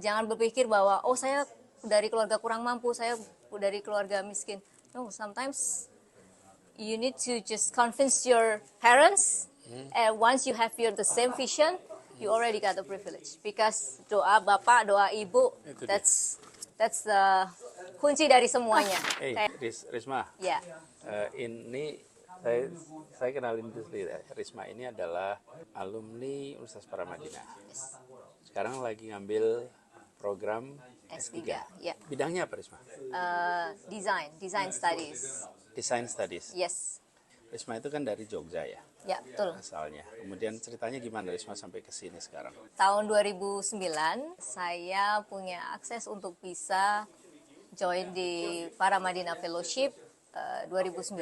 Jangan berpikir bahwa oh saya dari keluarga kurang mampu, saya dari keluarga miskin. No, sometimes you need to just convince your parents, and once you have the same vision, you already got the privilege. Because doa bapak, doa ibu, Itu dia. that's the kunci dari semuanya. Risma, Ya, ini saya kenalin dulu sedikit ya. Risma ini adalah alumni Universitas Paramadina. Sekarang lagi ngambil program S3. ya. Bidangnya apa, Risma? Design studies. Design Studies. Yes, Risma itu kan dari Jogja ya ya betul. asalnya. Kemudian ceritanya gimana Risma sampai ke sini sekarang? Tahun 2009 saya punya akses untuk bisa join di Paramadina Fellowship 2009.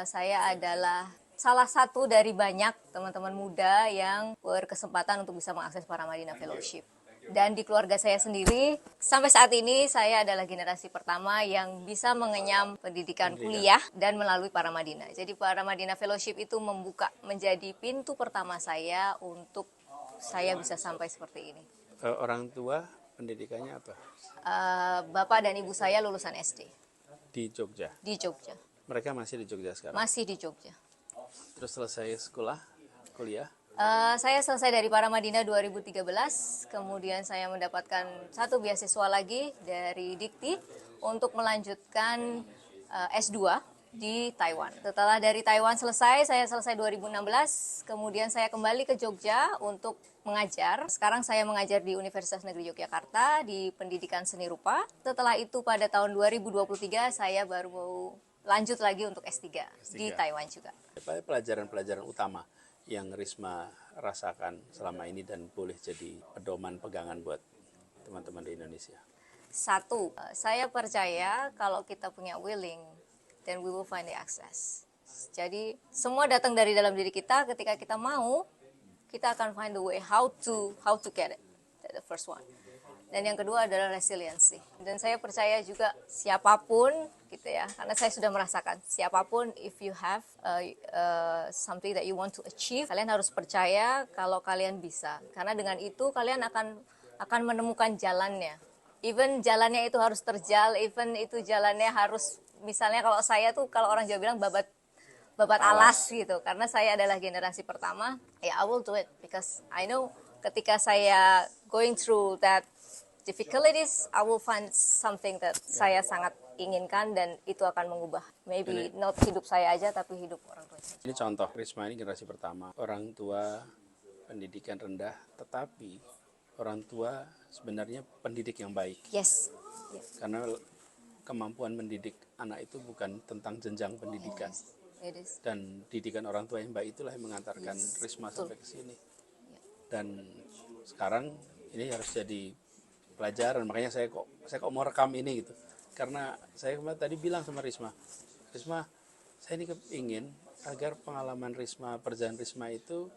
Saya adalah salah satu dari banyak teman-teman muda yang berkesempatan untuk bisa mengakses Paramadina Fellowship. Dan di keluarga saya sendiri, sampai saat ini saya adalah generasi pertama yang bisa mengenyam pendidikan kuliah dan melalui Paramadina. Jadi Paramadina Fellowship itu menjadi pintu pertama saya untuk saya bisa sampai seperti ini. Orang tua pendidikannya apa? Bapak dan ibu saya lulusan SD Di Jogja. di Jogja. Mereka masih di Jogja sekarang. Masih di Jogja. Terus selesai kuliah. Saya selesai dari Paramadina 2013, kemudian saya mendapatkan satu beasiswa lagi dari Dikti untuk melanjutkan S2 di Taiwan. Setelah dari Taiwan saya selesai 2016, kemudian saya kembali ke Jogja untuk mengajar. Sekarang saya mengajar di Universitas Negeri Yogyakarta di pendidikan seni rupa. Setelah itu pada tahun 2023 saya baru mau lanjut lagi untuk S3 di Taiwan juga. Apa pelajaran-pelajaran utama yang Risma rasakan selama ini dan boleh jadi pedoman pegangan buat teman-teman di Indonesia? Satu, saya percaya kalau kita punya willing, then we will find the access. Jadi semua datang dari dalam diri kita. Ketika kita mau, kita akan find the way how to get it. That's the first one. Dan yang kedua adalah resiliency. Dan saya percaya juga siapapun gitu ya, karena saya sudah merasakan siapapun, if you have something that you want to achieve, kalian harus percaya kalau kalian bisa. Karena dengan itu kalian akan menemukan jalannya. Even jalannya itu harus terjal, even itu jalannya harus, misalnya kalau saya tuh kalau orang Jawa bilang babat alas gitu. Karena saya adalah generasi pertama, ya I will do it because I know ketika saya going through that difficulties, I will find something that saya sangat inginkan dan itu akan mengubah. Maybe not hidup saya aja, tapi hidup orang tua. Ini contoh, Risma ini generasi pertama. Orang tua pendidikan rendah, tetapi orang tua sebenarnya pendidik yang baik. Yes. Karena kemampuan mendidik anak itu bukan tentang jenjang pendidikan. It is. Dan didikan orang tua yang baik itulah yang mengantarkan Risma sampai ke sini. Dan sekarang ini harus jadi pelajaran, makanya saya kok mau rekam ini gitu, karena saya tadi bilang sama Risma, saya ini ingin agar pengalaman Risma, perjalanan Risma itu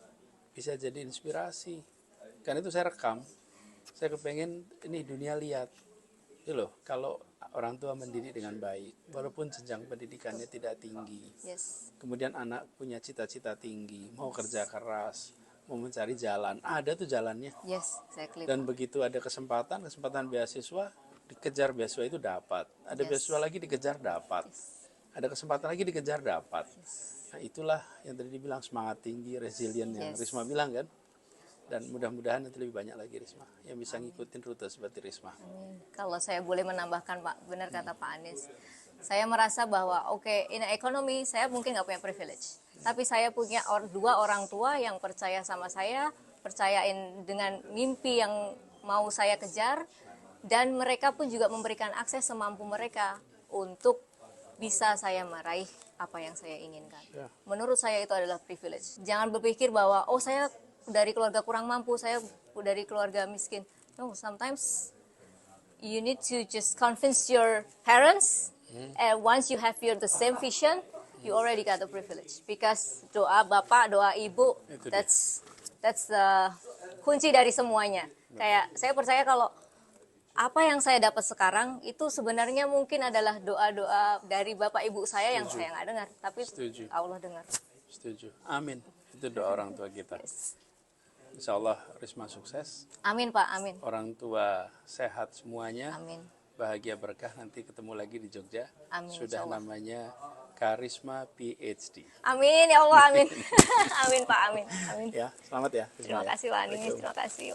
bisa jadi inspirasi, karena itu saya rekam, saya kepengen ini dunia lihat, itu loh, kalau orang tua mendidik dengan baik, walaupun jenjang pendidikannya tidak tinggi, kemudian anak punya cita-cita tinggi, mau kerja keras, mau mencari jalan, ada tuh jalannya. Yes, exactly. Dan begitu ada kesempatan beasiswa, dikejar beasiswa itu dapat. Ada beasiswa lagi dikejar dapat. Ada kesempatan lagi dikejar dapat. Nah, itulah yang tadi dibilang semangat tinggi, resilient yang Risma bilang kan. Dan mudah-mudahan nanti lebih banyak lagi Risma yang bisa ngikutin rute seperti Risma. Kalau saya boleh menambahkan Pak, benar kata Pak Anies. Saya merasa bahwa in ekonomi saya mungkin nggak punya privilege. Tapi saya punya dua orang tua yang percaya sama saya, percayain dengan mimpi yang mau saya kejar, dan mereka pun juga memberikan akses semampu mereka untuk bisa saya meraih apa yang saya inginkan. Menurut saya itu adalah privilege. Jangan berpikir bahwa saya dari keluarga kurang mampu, saya dari keluarga miskin. No, sometimes you need to just convince your parents, and once you have the same vision, you already got the privilege. Because doa bapak, doa ibu, that's the kunci dari semuanya. Kayak saya percaya kalau apa yang saya dapat sekarang itu sebenarnya mungkin adalah doa-doa dari bapak ibu saya yang saya nggak dengar, tapi Allah dengar. Setuju. Amin. Itu doa orang tua kita. Insya Allah Risma sukses, Amin Pak, amin. orang tua sehat semuanya, Amin. bahagia berkah, nanti ketemu lagi di Jogja. Amin, Sudah insya Allah. namanya Karisma PhD. Amin ya Allah, amin. Amin Pak, amin. Amin. Ya, selamat ya. Terima kasih Pak Anies, terima kasih.